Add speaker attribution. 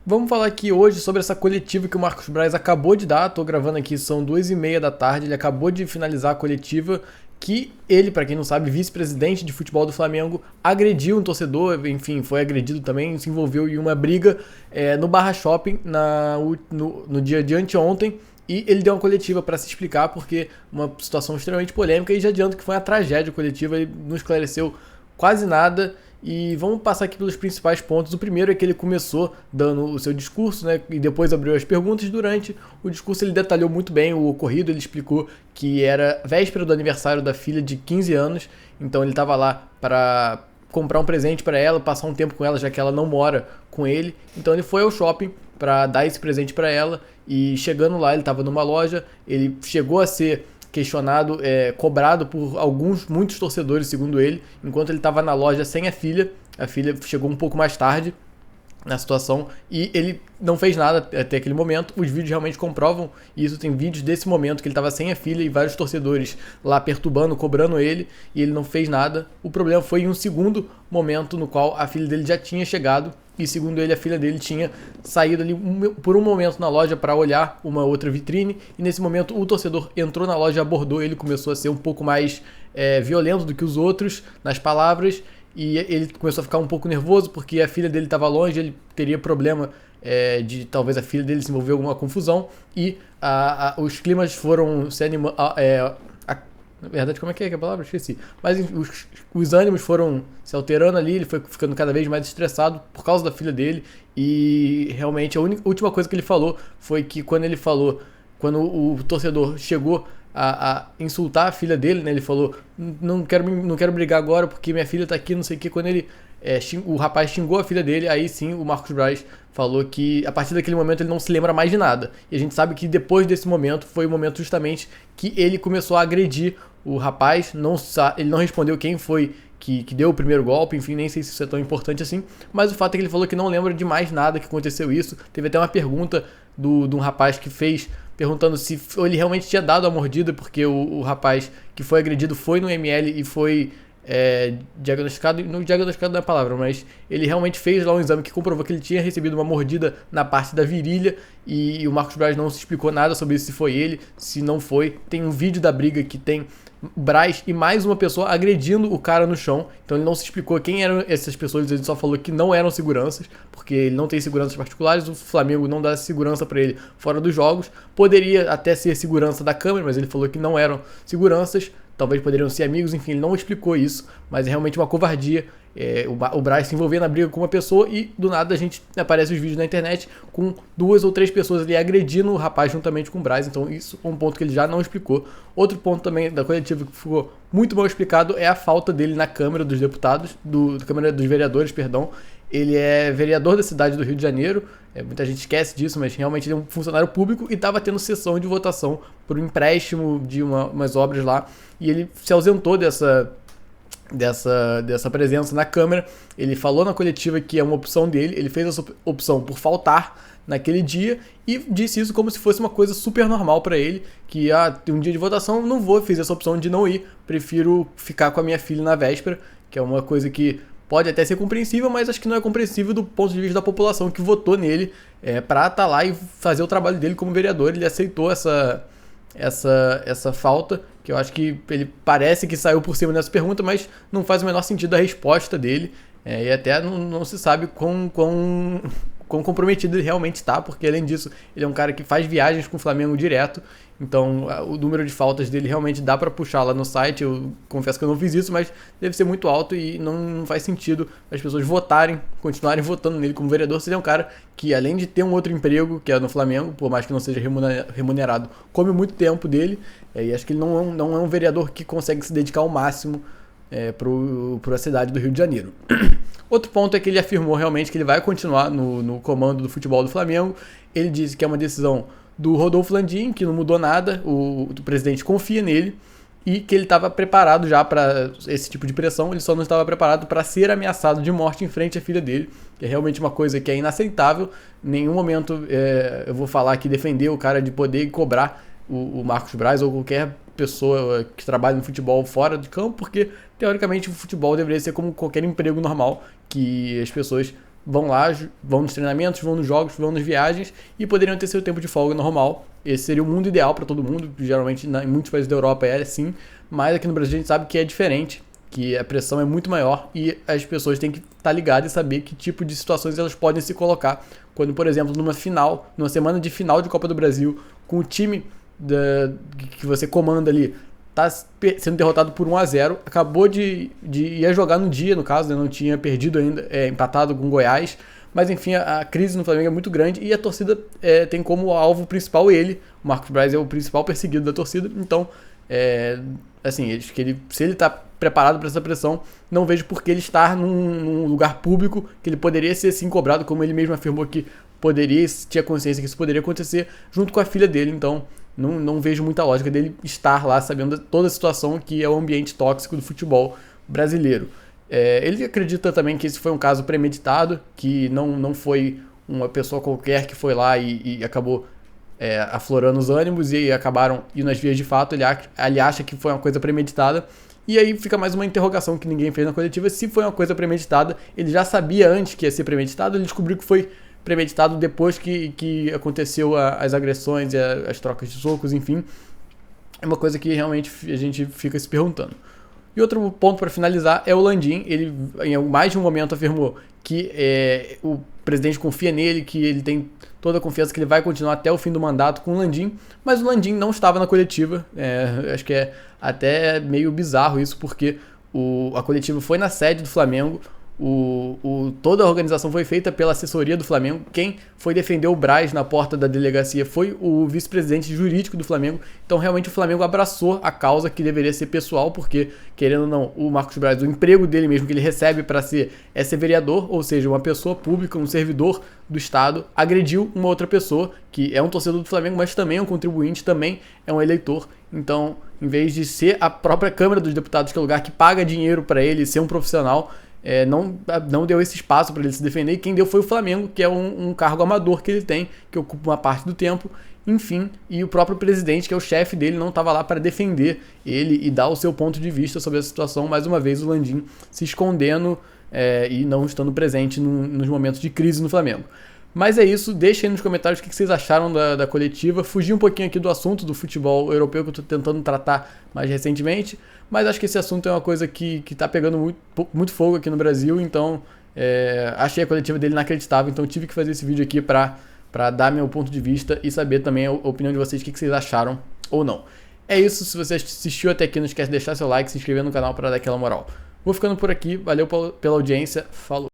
Speaker 1: Vamos falar aqui hoje sobre essa coletiva que o Marcos Braz acabou de dar. Estou gravando aqui, são 2h30 da tarde. Ele acabou de finalizar a coletiva que ele, para quem não sabe, vice-presidente de futebol do Flamengo, agrediu um torcedor, enfim, foi agredido também, se envolveu em uma briga no Barra Shopping no dia de anteontem. E ele deu uma coletiva para se explicar, porque uma situação extremamente polêmica, e já adianto que foi uma tragédia coletiva, ele não esclareceu quase nada. E vamos passar aqui pelos principais pontos. O primeiro é que ele começou dando o seu discurso, né, e depois abriu as perguntas. Durante o discurso ele detalhou muito bem o ocorrido, ele explicou que era véspera do aniversário da filha de 15 anos, então ele estava lá para comprar um presente para ela, passar um tempo com ela, já que ela não mora com ele. Então ele foi ao shopping para dar esse presente para ela, e chegando lá ele estava numa loja, ele chegou a ser questionado, cobrado por muitos torcedores, segundo ele, enquanto ele estava na loja sem a filha. A filha chegou um pouco mais tarde na situação e ele não fez nada até aquele momento. Os vídeos realmente comprovam isso. Tem vídeos desse momento que ele estava sem a filha e vários torcedores lá perturbando, cobrando ele, e ele não fez nada. O problema foi em um segundo momento no qual a filha dele já tinha chegado, e segundo ele, a filha dele tinha saído ali por um momento na loja para olhar uma outra vitrine, e nesse momento o torcedor entrou na loja, abordou ele, começou a ser um pouco mais violento do que os outros nas palavras, e ele começou a ficar um pouco nervoso porque a filha dele estava longe, ele teria problema de talvez a filha dele se envolver em alguma confusão, e os climas foram se animando. Na verdade, como é que é a palavra? Esqueci. Mas os ânimos foram se alterando ali, ele foi ficando cada vez mais estressado por causa da filha dele, e realmente a última coisa que ele falou foi que quando o torcedor chegou a insultar a filha dele, né, ele falou, não quero brigar agora porque minha filha tá aqui, não sei o que. Quando o rapaz xingou a filha dele, aí sim o Marcos Braz falou que a partir daquele momento ele não se lembra mais de nada. E a gente sabe que depois desse momento foi o momento justamente que ele começou a agredir o rapaz. Ele não respondeu quem foi que deu o primeiro golpe, enfim, nem sei se isso é tão importante assim, mas o fato é que ele falou que não lembra de mais nada que aconteceu isso. Teve até uma pergunta de um rapaz que fez, perguntando se ele realmente tinha dado a mordida, porque o rapaz que foi agredido foi no ML e foi diagnosticado, não diagnosticado não é a palavra, mas ele realmente fez lá um exame que comprovou que ele tinha recebido uma mordida na parte da virilha, e o Marcos Braz não se explicou nada sobre isso, se foi ele, se não foi. Tem um vídeo da briga que tem Braz e mais uma pessoa agredindo o cara no chão, então ele não se explicou quem eram essas pessoas, ele só falou que não eram seguranças, porque ele não tem seguranças particulares, o Flamengo não dá segurança para ele fora dos jogos. Poderia até ser segurança da câmera, mas ele falou que não eram seguranças, talvez poderiam ser amigos, enfim, ele não explicou isso, mas é realmente uma covardia o Braz se envolver na briga com uma pessoa, e do nada a gente aparece os vídeos na internet com 2 ou 3 pessoas ali agredindo o rapaz juntamente com o Braz. Então isso é um ponto que ele já não explicou. Outro ponto também da coletiva que ficou muito mal explicado é a falta dele na Câmara dos Deputados, Câmara dos Vereadores, perdão. Ele é vereador da cidade do Rio de Janeiro, muita gente esquece disso, mas realmente ele é um funcionário público e estava tendo sessão de votação por um empréstimo de umas obras lá, e ele se ausentou dessa presença na Câmara. Ele falou na coletiva que é uma opção dele, ele fez essa opção por faltar naquele dia, e disse isso como se fosse uma coisa super normal para ele, que tem um dia de votação, não vou, fiz essa opção de não ir, prefiro ficar com a minha filha na véspera, que é uma coisa que pode até ser compreensível, mas acho que não é compreensível do ponto de vista da população que votou nele para estar lá e fazer o trabalho dele como vereador. Ele aceitou essa falta, que eu acho que ele parece que saiu por cima nessa pergunta, mas não faz o menor sentido a resposta dele, e até não se sabe quão comprometido ele realmente está, porque além disso ele é um cara que faz viagens com o Flamengo direto, então o número de faltas dele realmente dá para puxar lá no site. Eu confesso que eu não fiz isso, mas deve ser muito alto, e não faz sentido as pessoas continuarem votando nele como vereador, se ele é um cara que, além de ter um outro emprego, que é no Flamengo, por mais que não seja remunerado, come muito tempo dele, e acho que ele não é um vereador que consegue se dedicar ao máximo para a cidade do Rio de Janeiro. Outro ponto é que ele afirmou realmente que ele vai continuar no comando do futebol do Flamengo. Ele disse que é uma decisão do Rodolfo Landim, que não mudou nada, o presidente confia nele, e que ele estava preparado já para esse tipo de pressão, ele só não estava preparado para ser ameaçado de morte em frente à filha dele, que é realmente uma coisa que é inaceitável. Em nenhum momento eu vou falar aqui, defender o cara de poder cobrar o Marcos Braz ou qualquer pessoa que trabalha no futebol fora de campo, porque teoricamente o futebol deveria ser como qualquer emprego normal, que as pessoas vão lá, vão nos treinamentos, vão nos jogos, vão nas viagens e poderiam ter seu tempo de folga normal. Esse seria o mundo ideal para todo mundo, geralmente em muitos países da Europa é assim, mas aqui no Brasil a gente sabe que é diferente, que a pressão é muito maior e as pessoas têm que estar ligadas e saber que tipo de situações elas podem se colocar quando, por exemplo, numa semana de final de Copa do Brasil, com o time que você comanda ali, tá sendo derrotado por 1-0, acabou de ia jogar no dia, no caso, né, não tinha perdido ainda, empatado com o Goiás, mas enfim, a crise no Flamengo é muito grande e a torcida tem como alvo principal ele. O Marcos Braz é o principal perseguido da torcida, então assim, acho que se ele está preparado para essa pressão, não vejo por que ele estar num lugar público que ele poderia ser sim cobrado, como ele mesmo afirmou que tinha consciência que isso poderia acontecer, junto com a filha dele. Então não vejo muita lógica dele estar lá sabendo toda a situação que é o ambiente tóxico do futebol brasileiro. Ele acredita também que esse foi um caso premeditado, que não foi uma pessoa qualquer que foi lá e acabou aflorando os ânimos e acabaram indo às vias de fato. Ele acha que foi uma coisa premeditada. E aí fica mais uma interrogação que ninguém fez na coletiva. Se foi uma coisa premeditada, ele já sabia antes que ia ser premeditado, ele descobriu que foi premeditado depois que aconteceu as agressões e as trocas de socos, enfim. É uma coisa que realmente a gente fica se perguntando. E outro ponto para finalizar é o Landim. Ele, em mais de um momento, afirmou que o presidente confia nele, que ele tem toda a confiança que ele vai continuar até o fim do mandato com o Landim, mas o Landim não estava na coletiva. Acho que é até meio bizarro isso, porque a coletiva foi na sede do Flamengo. Toda a organização foi feita pela assessoria do Flamengo. Quem foi defender o Braz na porta da delegacia foi o vice-presidente jurídico do Flamengo. Então realmente o Flamengo abraçou a causa, que deveria ser pessoal, porque, querendo ou não, o Marcos Braz, o emprego dele mesmo que ele recebe para ser vereador, ou seja, uma pessoa pública, um servidor do Estado, agrediu uma outra pessoa que é um torcedor do Flamengo, mas também é um contribuinte, também é um eleitor. Então, em vez de ser a própria Câmara dos Deputados, que é o lugar que paga dinheiro para ele ser um profissional, não deu esse espaço para ele se defender, e quem deu foi o Flamengo, que é um cargo amador que ele tem, que ocupa uma parte do tempo, enfim, e o próprio presidente, que é o chefe dele, não estava lá para defender ele e dar o seu ponto de vista sobre a situação. Mais uma vez o Landim se escondendo e não estando presente nos momentos de crise no Flamengo. Mas é isso, deixem aí nos comentários o que vocês acharam da coletiva. Fugi um pouquinho aqui do assunto do futebol europeu, que eu estou tentando tratar mais recentemente, mas acho que esse assunto é uma coisa que está pegando muito fogo aqui no Brasil, então achei a coletiva dele inacreditável, então tive que fazer esse vídeo aqui para dar meu ponto de vista e saber também a opinião de vocês, o que vocês acharam ou não. É isso, se você assistiu até aqui, não esquece de deixar seu like, se inscrever no canal para dar aquela moral. Vou ficando por aqui, valeu pela audiência, falou!